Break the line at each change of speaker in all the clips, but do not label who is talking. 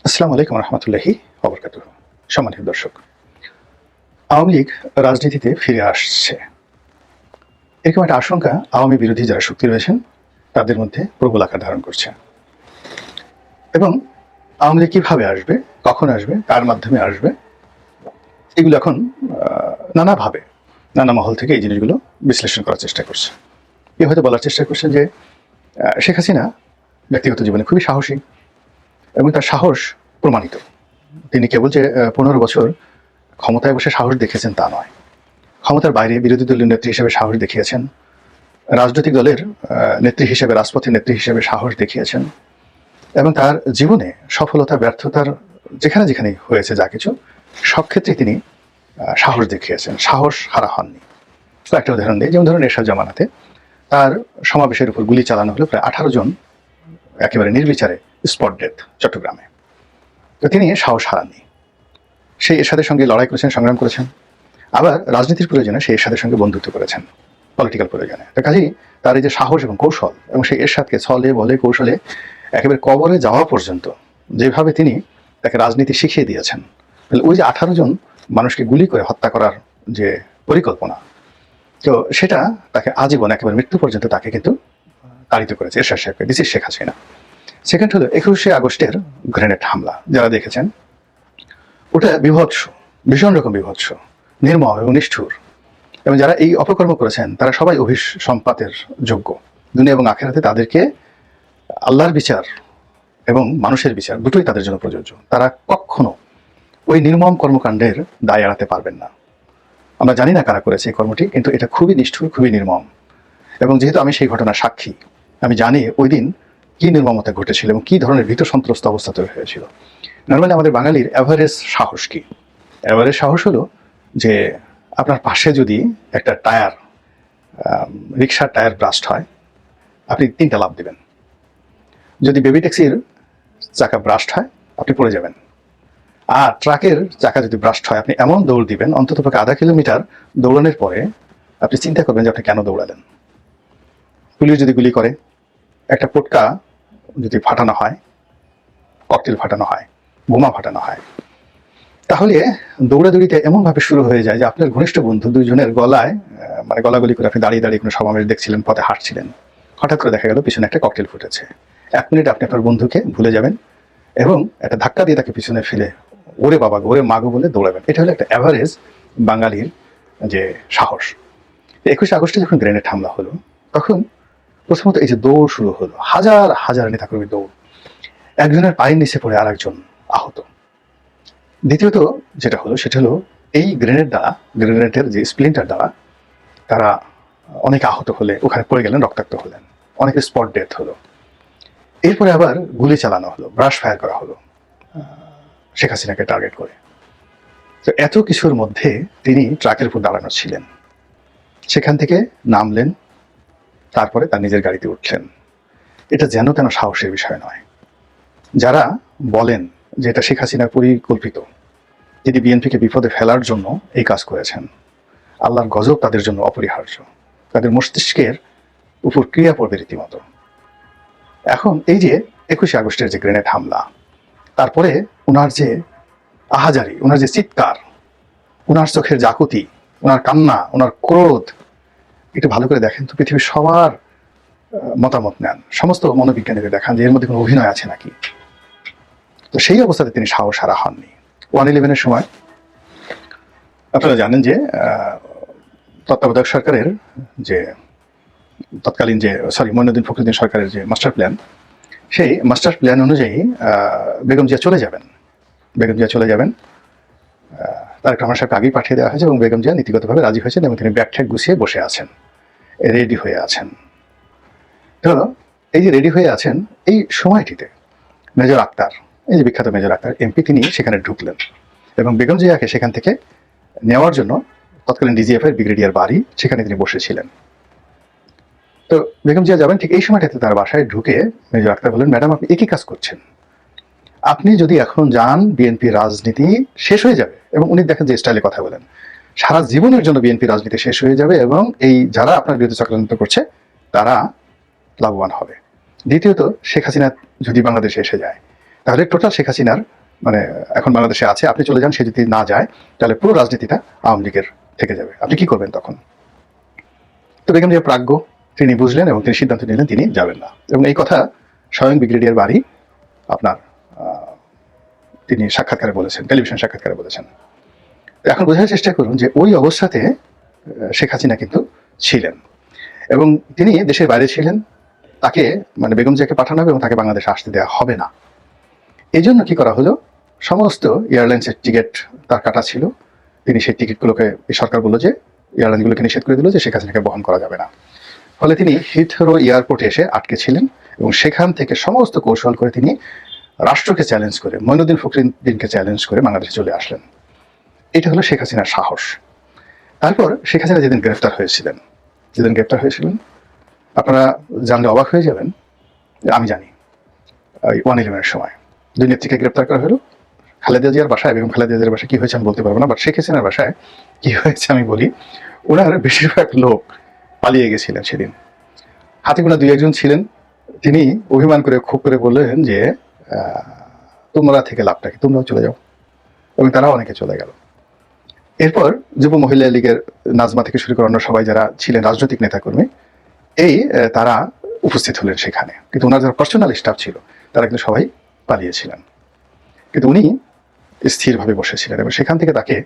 আসসালামু আলাইকুম রহমতুল্লাহি ওয়াবারাকাতুহু। সম্মানিত দর্শক, আওয়ামী লীগ রাজনীতিতে ফিরে আসছে, এরকম একটা আশঙ্কা আওয়ামী বিরোধী যারা শক্তি রয়েছেন তাদের মধ্যে প্রবল আকার ধারণ করছে। এবং আওয়ামী লীগ কীভাবে আসবে, কখন আসবে, কার মাধ্যমে আসবে, এগুলো এখন নানাভাবে নানা মহল থেকে এই জিনিসগুলো বিশ্লেষণ করার চেষ্টা করছে। কেউ হয়তো বলার চেষ্টা করছে যে শেখ হাসিনা ব্যক্তিগত জীবনে খুবই সাহসী এবং তার সাহস প্রমাণিত। তিনি কেবল যে 15 বছর ক্ষমতায় বসে সাহস দেখিয়েছেন তা নয়, ক্ষমতার বাইরে বিরোধী দলীয় নেত্রী হিসেবে সাহস দেখিয়েছেন, রাজনৈতিক দলের নেত্রী হিসেবে, রাজপথের নেত্রী হিসেবে সাহস দেখিয়েছেন এবং তার জীবনে সফলতা ব্যর্থতার যেখানে যেখানে হয়েছে যা কিছু সব ক্ষেত্রে তিনি সাহস দেখিয়েছেন, সাহস হারা হননি। একটা উদাহরণ দিই, যেমন ধরুন এরশাদ জামানাতে তার সমাবেশের উপর গুলি চালানো হলো প্রায় 18 জন একেবারে নির্বিচারে, স্পট ডেথ চট্টগ্রামে। তো তিনি সাহস হারাননি, সেই এরশাদের সঙ্গে লড়াই করেছেন, সংগ্রাম করেছেন, আবার রাজনীতির প্রয়োজনে সেই এরশাদের সঙ্গে বন্ধুত্ব করেছেন, পলিটিক্যাল প্রয়োজনে। তো কাজেই তার এই যে সাহস এবং কৌশল এবং সেই এরশাদকে ছলে বলে কৌশলে একেবারে কবরে যাওয়া পর্যন্ত যেভাবে তিনি তাকে রাজনীতি শিখিয়ে দিয়েছেন, তাহলে ওই যে 18 জন মানুষকে গুলি করে হত্যা করার যে পরিকল্পনা, তো সেটা তাকে আজীবন একেবারে মৃত্যু পর্যন্ত তাকে কিন্তু তাড়িত করেছে এরশাদ সাহেবকে। This is Sheikh Hasina. Second হলো 21শে আগস্টের গ্রেনেড হামলা, যারা দেখেছেন ওটা বিভৎস, ভীষণ রকম বিভৎস, নির্মম এবং নিষ্ঠুর, এবং যারা এই অপকর্ম করেছেন তারা সবাই অভিসম্পাতের যোগ্য। দুনিয়া এবং আখেরাতে তাদেরকে আল্লাহর বিচার এবং মানুষের বিচার দুটোই তাদের জন্য প্রযোজ্য। তারা কখনো ওই নির্মম কর্মকাণ্ডের দায় এড়াতে পারবেন না। আমরা জানি না কারা করেছে এই কর্মটি, কিন্তু এটা খুবই নিষ্ঠুর, খুবই নির্মম। এবং যেহেতু আমি সেই ঘটনার সাক্ষী, আমি জানি ওই দিন কী নির্মমতা ঘটেছিল এবং কী ধরনের ভীত সন্ত্রস্ত অবস্থা তৈরি হয়েছিল। নর্মালি আমাদের বাঙালির অ্যাভারেজ সাহস কি? অ্যাভারেজ সাহস হলো যে আপনার পাশে যদি একটা টায়ার, রিক্সার টায়ার ব্রাস্ট হয়, আপনি 3টা লাফ দেবেন। যদি বেবি ট্যাক্সির চাকা ব্রাস্ট হয়, আপনি পড়ে যাবেন। আর ট্রাকের চাকা যদি ব্রাস্ট হয়, আপনি এমন দৌড় দিবেন, অন্ততপক্ষে আধা কিলোমিটার দৌড়ানোর পরে আপনি চিন্তা করবেন যে আপনি কেন দৌড়ালেন। পুলিশ যদি গুলি করে, একটা পটকা যদি ফাটানো হয়, ককটেল ফাটানো হয়, বোমা ফাটানো হয়, তাহলে দৌড়াদৌড়িতে এমনভাবে শুরু হয়ে যায় যে আপনার ঘনিষ্ঠ বন্ধু দুইজনের গলায়, মানে গলাগলি করে আপনি দাঁড়িয়ে দাঁড়িয়ে কোনো সমাবেশ দেখছিলেন, পথে হাঁটছিলেন, হঠাৎ করে দেখা গেল পিছনে একটা ককটেল ফুটেছে। 1 মিনিট আপনি আপনার বন্ধুকে ভুলে যাবেন এবং একটা ধাক্কা দিয়ে তাকে পিছনে ফেলে ওরে বাবা গো, ওরে মাগো বলে দৌড়াবেন। এটা হলো একটা অ্যাভারেজ বাঙালির যে সাহস। 21শে আগস্টে যখন গ্রেনেড হামলা হলো, তখন প্রথমত এই যে দৌড় শুরু হলো, হাজার হাজার নেতাকর্মীর দৌড়, একজনের পায়ের নিচে পড়ে আর একজন আহত। দ্বিতীয়ত যেটা হলো সেটা হলো এই গ্রেনেডের যে স্প্লিন্টার দ্বারা তারা অনেকে আহত হলে ওখানে পড়ে গেলেন, রক্তাক্ত হলেন, অনেকে স্পট ডেথ হলো। এরপরে আবার গুলি চালানো হলো, ব্রাশ ফায়ার করা হলো শেখ হাসিনাকে টার্গেট করে। তো এত কিছুর মধ্যে তিনি ট্রাকের উপর দাঁড়ানো ছিলেন, সেখান থেকে নামলেন, তারপরে তার নিজের গাড়িতে উঠলেন। এটা যেন তেন সাহসের বিষয় নয়। যারা বলেন যে এটা শেখ হাসিনার পরিকল্পিত, তিনি বিএনপিকে বিপদে ফেলার জন্য এই কাজ করেছেন, আল্লাহর গজব তাদের জন্য অপরিহার্য, তাদের মস্তিষ্কের উপর ক্রিয়া পড়বে রীতিমতো। এখন এই যে 21শে আগস্টের যে গ্রেনেড হামলা, তারপরে ওনার যে আহাজারি, ওনার যে চিৎকার, ওনার চোখের জাকুতি, ওনার কান্না, ওনার ক্রোধ, একটু ভালো করে দেখেন তো, পৃথিবীর সবার মতামত নেন, সমস্ত মনোবিজ্ঞানীদের দেখান যে এর মধ্যে কোনো অভিনয় আছে নাকি। তো সেই অবস্থাতে তিনি সাহস হারা হননি। 1/11-এর সময় আপনারা জানেন যে তত্ত্বাবধায়ক সরকারের যে তৎকালীন যে মইনুদ্দিন ফখরুদ্দিন সরকারের যে মাস্টার প্ল্যান, সেই মাস্টার প্ল্যান অনুযায়ী বেগম জিয়া চলে যাবেন, তারেক রহমান সাহেবকে আগেই পাঠিয়ে দেওয়া হয়েছে এবং বেগম জিয়া নীতিগতভাবে রাজি হয়েছেন এবং তিনি ব্যাগ ঠ্যাগ গুছিয়ে বসে আছেন, রেডি হয়ে আছেন। তো এই যে রেডি হয়ে আছেন, এই সময়টিতে মেজর আক্তার, এই যে বিখ্যাত মেজর আক্তার এমপি, তিনি সেখানে ঢুকলেন এবং বেগম জিয়াকে সেখান থেকে নেওয়ার জন্য তৎকালীন ডিজিএফআই ব্রিগেডিয়ার বাড়ি, সেখানে তিনি বসেছিলেন। তো বেগম জিয়া যাবেন, ঠিক এই সময়টাতে তার বাসায় ঢুকে মেজর আক্তার বললেন, ম্যাডাম আপনি একই কাজ করছেন, আপনি যদি এখন যান বিএনপি রাজনীতি শেষ হয়ে যাবে। এবং উনি দেখেন যে স্টাইলে কথা বলেন, সারা জীবনের জন্য বিএনপি রাজনীতি শেষ হয়ে যাবে এবং এই যারা আপনার বিরুদ্ধে চক্রান্ত করছে তারা লাভবান হবে। দ্বিতীয়ত, শেখ হাসিনা যদি বাংলাদেশে এসে যায়, তাহলে টোটাল শেখ হাসিনার মানে এখন বাংলাদেশে আছে, আপনি চলে যান, সে যদি না যায় তাহলে পুরো রাজনীতিটা আওয়ামী লীগের থেকে যাবে। আপনি কি করবেন তখন? তো বেগম জিয়া প্রাজ্ঞ, তিনি বুঝলেন এবং তিনি সিদ্ধান্ত নিলেন তিনি যাবেন না। এবং এই কথা স্বয়ং ব্রিগেডিয়ার বারী আপনার তিনি সাক্ষাৎকারে বলেছেন, টেলিভিশন সাক্ষাৎকারে বলেছেন। এখন বোঝার চেষ্টা করুন যে ওই অবস্থাতে শেখ হাসিনা কিন্তু ছিলেন এবং তিনি দেশের বাইরে ছিলেন, তাকে মানে বেগম জিয়াকে পাঠানো হবে এবং তাকে বাংলাদেশে আসতে দেওয়া হবে না। এই জন্য কি করা হলো, সমস্ত এয়ারলাইন্সের টিকিট তার কাটা ছিল, তিনি সেই টিকিটগুলোকে এই সরকার বললো যে এয়ারলাইনগুলোকে নিষেধ করে দিল যে শেখ হাসিনাকে বহন করা যাবে না। ফলে তিনি হিথরো এয়ারপোর্টে এসে আটকে ছিলেন এবং সেখান থেকে সমস্ত কৌশল করে তিনি রাষ্ট্রকে চ্যালেঞ্জ করে, মঈনুদ্দিন ফখরুদ্দিনকে চ্যালেঞ্জ করে বাংলাদেশে চলে আসলেন। এটা হলো শেখ হাসিনার সাহস। তারপর শেখ হাসিনা যেদিন গ্রেফতার হয়েছিলেন, আপনারা জানলে অবাক হয়ে যাবেন, আমি জানি ওই 1/11-এর সময় দুই নেত্রীকে গ্রেপ্তার করা হলো। খালেদা জিয়ার বাসায়, বেগম খালেদা জিয়ার বাসায় কি হয়েছে আমি বলতে পারবো না, বাট শেখ হাসিনার বাসায় কি হয়েছে আমি বলি। ওনার বেশিরভাগ লোক পালিয়ে গেছিলেন সেদিন, হাতে গোনা 2-1 জন ছিলেন। তিনি অভিমান করে খুব করে বললেন যে তোমরা থেকে লাভটা কি, তোমরাও চলে যাও, এবং তারাও অনেকে চলে গেল। এরপর যুব মহিলা লীগের নাজমা থেকে শুরু করে অন্য সবাই যারা ছিলেন রাজনৈতিক নেতাকর্মী, তারা উপস্থিত হলেন সেখানে, কিন্তু ওনার যারা পার্সোনাল স্টাফ ছিল তারা কিন্তু সবাই পালিয়েছিলেন। কিন্তু উনি স্থিরভাবে বসেছিলেন এবং সেখান থেকে তাকে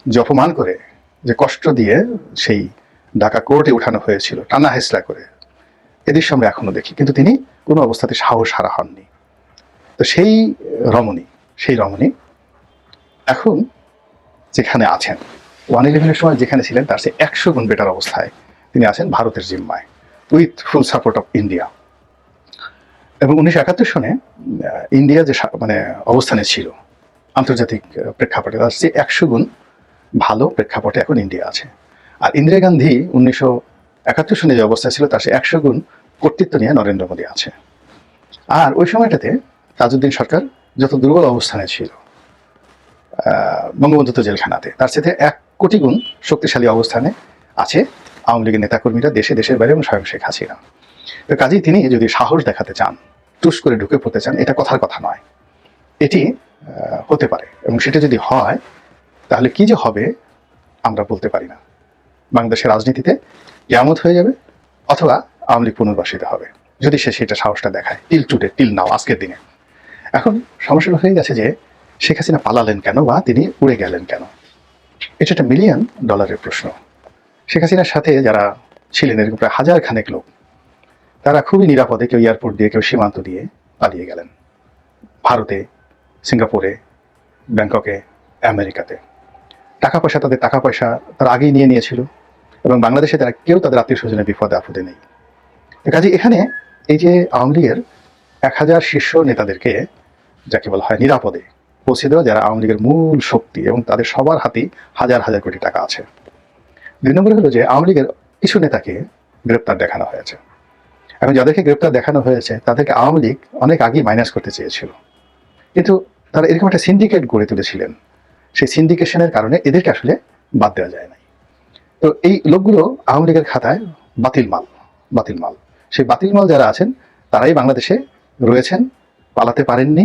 যে অপমান করে, যে কষ্ট দিয়ে সেই ঢাকা কোর্টে উঠানো হয়েছিল টানা হেসরা করে, এদের সামনে এখনো দেখি, কিন্তু তিনি কোনো অবস্থাতে সাহস হারা হননি। তো সেই রমণী এখন যেখানে আছেন, 1/11-এর সময় যেখানে ছিলেন তার সে 100 গুণ বেটার অবস্থায় তিনি আছেন ভারতের জিম্মায়, with full support of India. এবং 1971 সনে ইন্ডিয়া যে মানে অবস্থানে ছিল আন্তর্জাতিক প্রেক্ষাপটে, তার চেয়ে 100 গুণ ভালো প্রেক্ষাপটে এখন ইন্ডিয়া আছে। আর ইন্দিরা গান্ধী 1971 সনে যে অবস্থা ছিল তার চেয়ে 100 গুণ কর্তৃত্ব নিয়ে নরেন্দ্র মোদী আছে। আর ওই সময়টাতে তাজউদ্দিন সরকার যত দুর্বল অবস্থানে ছিল, বঙ্গবন্ধু তো জেলখানাতে, তার সাথে 1 কোটি গুণ শক্তিশালী অবস্থানে আছে আওয়ামী লীগের নেতাকর্মীরা দেশে, দেশের বাইরে এবং স্বয়ং শেখ হাসিনা। তো কাজেই তিনি যদি সাহস দেখাতে চান, টুস করে ঢুকে পড়তে চান, এটা কথার কথা নয়, এটি হতে পারে। এবং সেটা যদি হয় তাহলে কি যে হবে আমরা বলতে পারি না। বাংলাদেশের রাজনীতিতে কিয়ামত হয়ে যাবে, অথবা আওয়ামী লীগ পুনর্বাসিত হবে যদি সে সেটা সাহসটা দেখায়। টিল নাও, আজকের দিনে। এখন সমস্যা হয়ে গেছে যে শেখ হাসিনা পালালেন কেন বা তিনি উড়ে গেলেন কেন, এটা একটা $1 মিলিয়ন প্রশ্ন। শেখ হাসিনার সাথে যারা ছিলেন এরকম প্রায় 1000 খানেক লোক, তারা খুবই নিরাপদে, কেউ এয়ারপোর্ট দিয়ে, কেউ সীমান্ত দিয়ে পালিয়ে গেলেন ভারতে, সিঙ্গাপুরে, ব্যাংককে, আমেরিকাতে। টাকা পয়সা তারা আগেই নিয়ে নিয়েছিল এবং বাংলাদেশে তারা কেউ তাদের আত্মীয় স্বজনের বিপদে আপদে নেই। কাজে এখানে এই যে আওয়ামী লীগের 1000 শীর্ষ নেতাদেরকে যাকে বলা হয় নিরাপদে পৌঁছে দেওয়া, যারা আওয়ামী লীগের মূল শক্তি এবং তাদের সবার হাতেই হাজার হাজার কোটি টাকা আছে। 2 নম্বর হলো যে আওয়ামী লীগের কিছু নেতাকে গ্রেপ্তার দেখানো হয়েছে। এখন যাদেরকে গ্রেপ্তার দেখানো হয়েছে তাদেরকে আওয়ামী লীগ অনেক আগেই মাইনাস করতে চেয়েছিল, কিন্তু তারা এরকম একটা সিন্ডিকেট গড়ে তুলেছিলেন, সেই সিন্ডিকেশনের কারণে এদেরকে আসলে বাদ দেওয়া যায় নাই। তো এই লোকগুলো আওয়ামী লীগের খাতায় বাতিল মাল। সেই বাতিল মাল যারা আছেন তারাই বাংলাদেশে রয়েছেন, পালাতে পারেননি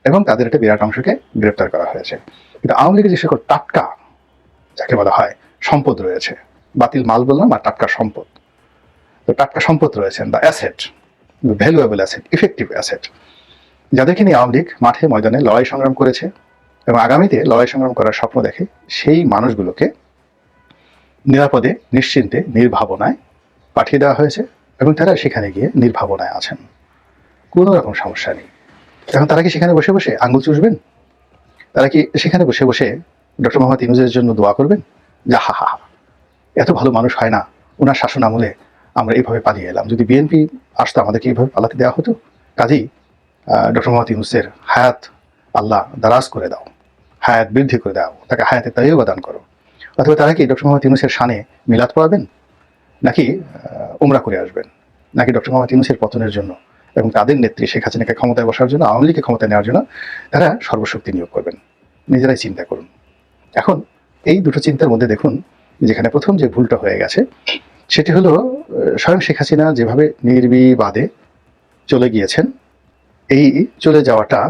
এবং তাদের একটা বিরাট অংশকে গ্রেপ্তার করা হয়েছে। কিন্তু আওয়ামী লীগের যে সকল টাটকা যাকে বলা হয় সম্পদ রয়েছে, বাতিল মাল বললাম আর টাটকা সম্পদ, তো টাটকা সম্পদ রয়েছেন, the asset, valuable asset, effective asset, যাদেরকে নিয়ে আওয়ামী লীগ মাঠে ময়দানে লড়াই সংগ্রাম করেছে এবং আগামীতে লড়াই সংগ্রাম করার স্বপ্ন দেখে, সেই মানুষগুলোকে নিরাপদে, নিশ্চিন্তে, নির্ভাবনায় পাঠিয়ে দেওয়া হয়েছে এবং তারা সেখানে গিয়ে নির্ভাবনায় আছেন, কোনো রকম সমস্যা নেই। এখন তারা কি সেখানে বসে বসে আঙ্গুল চুষবেন? তারা কি সেখানে বসে বসে ডক্টর মোহাম্মদ ইউনূসের জন্য দোয়া করবেন যে হা এত ভালো মানুষ হয় না, ওনার শাসন আমলে আমরা এইভাবে পালিয়ে এলাম, যদি বিএনপি আসতো আমাদেরকে এইভাবে পালাতে দেওয়া হতো? কাজেই ডক্টর মোহাম্মদ ইউনূসের হায়াত আল্লাহ দারাজ করে দাও, হায়াত বৃদ্ধি করে দাও, তাকে হায়াতে তাইয়্যিবা দান করো। অথবা তারা কি ডক্টর মোহাম্মদ ইউনূসের শানে মিলাদ পড়াবেন, নাকি উমরা করে আসবেন, নাকি ডক্টর মোহাম্মদ ইউনূসের পতনের জন্য এবং তাদের নেত্রী শেখ হাসিনাকে ক্ষমতায় বসার জন্য, আওয়ামী লীগকে ক্ষমতায় নেওয়ার জন্য তারা সর্বশক্তি নিয়োগ করবেন? নিজেরাই চিন্তা করুন। এখন এই দুটো চিন্তার মধ্যে দেখুন যেখানে প্রথম যে ভুলটা হয়ে গেছে সেটি হলো স্বয়ং শেখ হাসিনা যেভাবে নির্বিবাদে চলে গিয়েছেন, এই চলে যাওয়াটা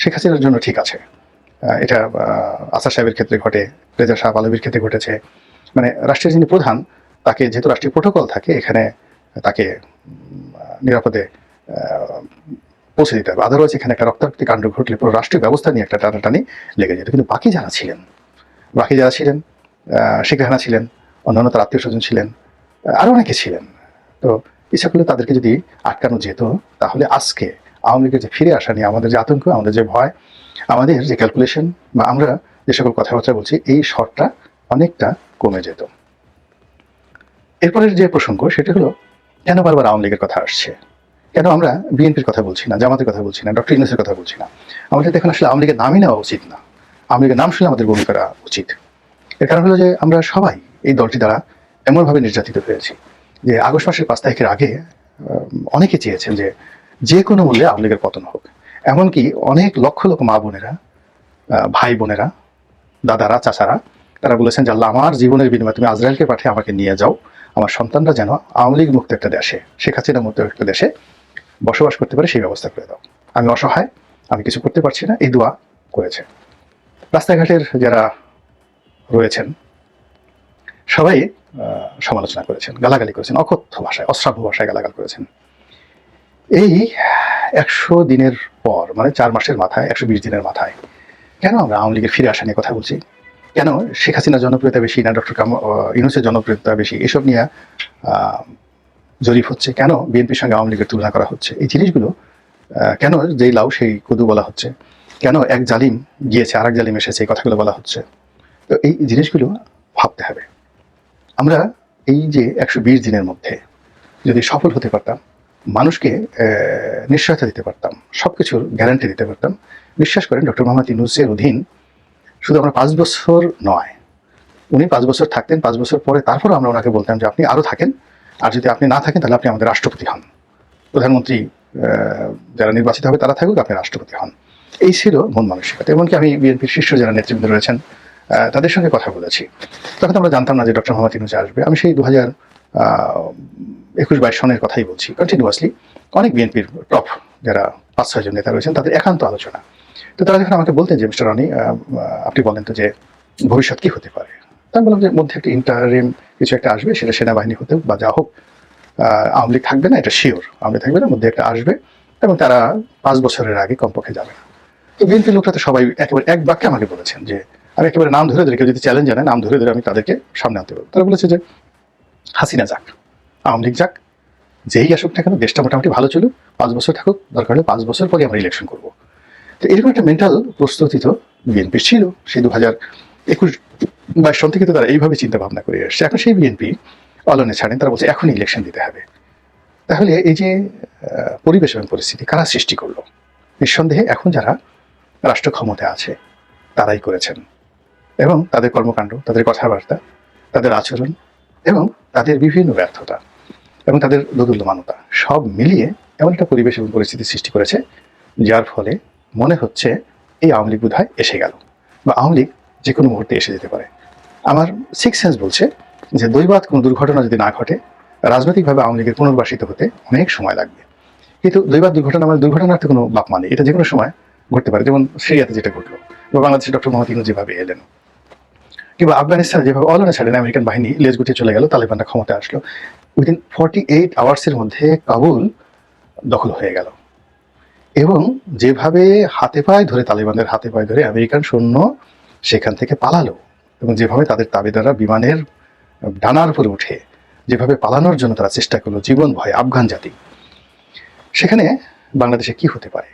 শেখ হাসিনার জন্য ঠিক আছে। এটা আসাদ সাহেবের ক্ষেত্রে ঘটে, রেজা শাহ পালভির ক্ষেত্রে ঘটেছে। মানে রাষ্ট্রের যিনি প্রধান, তাকে যেহেতু রাষ্ট্রীয় প্রোটোকল থাকে, এখানে তাকে নিরাপদে পৌঁছে দিতে হবে। আদারওয়াইজ এখানে একটা রক্তারক্তি কাণ্ড ঘটলে পুরো রাষ্ট্রীয় ব্যবস্থা নিয়ে একটা টানাটানি লেগে যেত। কিন্তু বাকি যারা ছিলেন শেখ রেহানা ছিলেন, অন্যান্য তার আত্মীয় স্বজন ছিলেন, আরও অনেকে ছিলেন। তো ইচ্ছা করলে তাদেরকে যদি আটকানো যেত, তাহলে আজকে আওয়ামী লীগের যে ফিরে আসা নিয়ে আমাদের যে আতঙ্ক, আমাদের যে ভয়, আমাদের যে ক্যালকুলেশন বা আমরা যে সকল কথাবার্তা বলছি, এই শর্টটা অনেকটা কমে যেত। এরপরের যে প্রসঙ্গ সেটা হলো, কেন বারবার আওয়ামী লীগের কথা আসছে, কেন আমরা বিএনপির কথা বলছি না, জামাতের কথা বলছি না, ডক্টর ইউনূসের কথা বলছি না। আমাদের এখন আসলে আওয়ামী লীগের নামই নেওয়া উচিত না, আওয়ামী লীগের নাম শুনে আমাদের বমি করা উচিত। এর কারণ হলো যে আমরা সবাই এই দলটি দ্বারা এমনভাবে নির্যাতিত হয়েছি যে আগস্ট মাসের 5 তারিখের আগে অনেকে চেয়েছেন যে যে কোনো মূল্যে আওয়ামী লীগের পতন হোক। এমনকি অনেক লক্ষ লক্ষ মা বোনেরা, ভাই বোনেরা, দাদারা, চাচারা, তারা বলেছেন যে আল্লাহ, আমার জীবনের বিনিময়ে তুমি আজরায়েলকে পাঠিয়ে আমাকে নিয়ে যাও, আমার সন্তানরা যেন আওয়ামী লীগ মুক্ত একটা দেশে, শেখ হাসিনা মুক্ত একটা দেশে বসবাস করতে পারে, সেই ব্যবস্থা করে দাও। আমি অসহায়, আমি কিছু করতে পারছি না, এই দোয়া করেছে। রাস্তাঘাটের যারা রয়েছেন সবাই সমালোচনা করেছেন, গালাগালি করেছেন, অকথ্য ভাষায়, অশ্রাব্য ভাষায় গালাগাল করেছেন। এই 100 দিনের পর, মানে 4 মাসের মাথায়, 120 দিনের মাথায় কেন আমরা আওয়ামী লীগের ফিরে আসা নিয়ে কথা বলছি? কেন শেখ হাসিনার জনপ্রিয়তা বেশি না ডক্টর ইউনূসের জনপ্রিয়তা বেশি, এসব নিয়ে জরিপ হচ্ছে? কেন বিএনপির সঙ্গে আওয়ামী লীগের তুলনা করা হচ্ছে? এই জিনিসগুলো কেন যেই লাউ সেই কদু বলা হচ্ছে? কেন এক জালিম গিয়েছে আর এক জালিম এসেছে, এই কথাগুলো বলা হচ্ছে? তো এই জিনিসগুলো ভাবতে হবে। আমরা এই যে 120 দিনের মধ্যে যদি সফল হতে পারতাম, মানুষকে নিশ্চয়তা দিতে পারতাম, সবকিছুর গ্যারান্টি দিতে পারতাম, বিশ্বাস করেন ডক্টর মোহাম্মদ ইউনূসের অধীন শুধু আমরা 5 বছর নয়, উনি 5 বছর থাকতেন, 5 বছর পরে তারপর আমরা ওনাকে বলতাম যে আপনি আরও থাকেন, আর যদি আপনি না থাকেন তাহলে আপনি আমাদের রাষ্ট্রপতি হন, প্রধানমন্ত্রী যারা নির্বাচিত হবে তারা থাকুক, আপনি রাষ্ট্রপতি হন। এই ছিল মন মানসিকতা। এমনকি আমি বিএনপির শীর্ষ যারা নেতৃবৃন্দ রয়েছেন তাদের সঙ্গে কথা বলেছি। তখন আমরা জানতাম না যে ডক্টর মোহাম্মদ ইউনূস আসবে। আমি সেই 2021-22 সনের কথাই বলছি। কন্টিনিউয়াসলি অনেক বিএনপির টপ যারা 5-6 জন নেতা রয়েছেন তাদের একান্ত আলোচনা। তো তারা যখন আমাকে বলতেন যে মিস্টার রনি, আপনি বলেন তো যে ভবিষ্যৎ কি হতে পারে, তা আমি বললাম যে মধ্যে একটা ইন্টারিম কিছু একটা আসবে, সেটা সেনাবাহিনী হতে বা যা হোক, আওয়ামী লীগ থাকবে না, এটা শিওর। আওয়ামী লীগ থাকবে না, মধ্যে একটা আসবে, এবং তারা 5 বছরের আগে কমপক্ষে যাবে না। তো বিএনপির লোকরা তো সবাই একেবারে এক বাক্যে আমাকে বলেছেন যে আমি একেবারে নাম ধরে ধরে, কেউ যদি চ্যালেঞ্জ জানায় নাম ধরে ধরে আমি তাদেরকে সামনে আনতে পারবো। তারা বলেছে যে হাসিনা যাক, আওয়ামী লীগ যাক, যেই আসুক না কেন দেশটা মোটামুটি ভালো চলুক, 5 বছর থাকুক, দরকার হলে 5 বছর পরে আমরা ইলেকশন করবো। তো এরকম একটা মেন্টাল প্রস্তুতি তো বিএনপির ছিল সেই 2021-22 সন থেকে। তো তারা এইভাবে চিন্তা ভাবনা করে এসছে। এখন সেই বিএনপি অলনে ছাড়েন, তারা বলছে এখনই ইলেকশন দিতে হবে। তাহলে এই যে পরিবেশ এবং পরিস্থিতি কারা সৃষ্টি করলো? নিঃসন্দেহে এখন যারা রাষ্ট্র ক্ষমতায় আছে তারাই করেছেন, এবং তাদের কর্মকাণ্ড, তাদের কথাবার্তা, তাদের আচরণ এবং তাদের বিভিন্ন ব্যর্থতা এবং তাদের দোদুল্যমানতা সব মিলিয়ে এমন একটা পরিবেশ এবং পরিস্থিতি সৃষ্টি করেছে, যার ফলে মনে হচ্ছে এই আওয়ামী লীগ বোধহয় এসে গেল, বা আওয়ামী লীগ যে কোনো মুহূর্তে এসে যেতে পারে। আমার সিক্স সেন্স বলছে যে দৈবাৎ কোনো দুর্ঘটনা যদি না ঘটে, রাজনৈতিকভাবে আওয়ামী লীগের পুনর্বাসিত হতে অনেক সময় লাগবে। কিন্তু দৈবাৎ দুর্ঘটনা মানে দুর্ঘটনার তো কোনো বাপ মানে, এটা যে কোনো সময় ঘটতে পারে। যেমন সিরিয়াতে যেটা ঘটলো, বা বাংলাদেশে ডক্টর মোহাম্মদ ইউনূস যেভাবে এলেন, কিংবা আফগানিস্তানে যেভাবে অলনে ছাড়েন আমেরিকান বাহিনী লেজ গুটিয়ে চলে গেল, তালেবানরা ক্ষমতা আসলো, উইদিন 48 আওয়ার্সের মধ্যে কাবুল দখল হয়ে গেল। এবং যেভাবে হাতে পায়ে ধরে, তালেবানদের হাতে পায়ে ধরে আমেরিকান সৈন্য সেখান থেকে পালালো, এবং যেভাবে তাদের তাবেদাররা বিমানের ডানার উপরে উঠে যেভাবে পালানোর জন্য তারা চেষ্টা করলো, জীবন ভয় আফগান জাতি, সেখানে বাংলাদেশে কি হতে পারে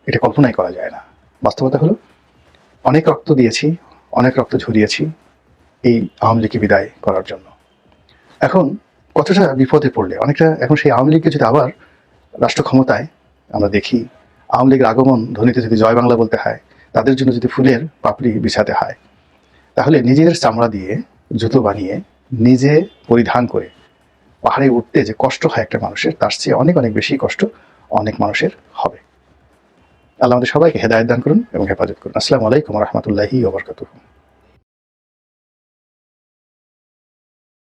এটা কল্পনাই করা যায় না। বাস্তবতা হলো অনেক রক্ত দিয়েছি, অনেক রক্ত ঝরিয়েছি এই আওয়ামী লীগকে বিদায় করার জন্য। এখন কতটা বিপদে পড়লে অনেকটা, এখন সেই আওয়ামী লীগকে যদি আবার রাষ্ট্র ক্ষমতায় আমরা দেখি, আওয়ামী লীগের আগমন ধ্বনিতে যদি জয় বাংলা বলতে হয়, তাদের জন্য যদি ফুলের পাপড়ি বিছাতে হয়, তাহলে নিজেদের চামড়া দিয়ে জুতো বানিয়ে নিজে পরিধান করে পাহাড়ে উঠতে যে কষ্ট হয় একটা মানুষের, তার চেয়ে অনেক অনেক বেশি কষ্ট অনেক মানুষের হবে। আল্লাহ আমাদের সবাইকে হেদায়েত দান করুন এবং হেফাজত করুন। আসসালামু আলাইকুম ওয়া রাহমাতুল্লাহি ওয়া বারাকাতুহু।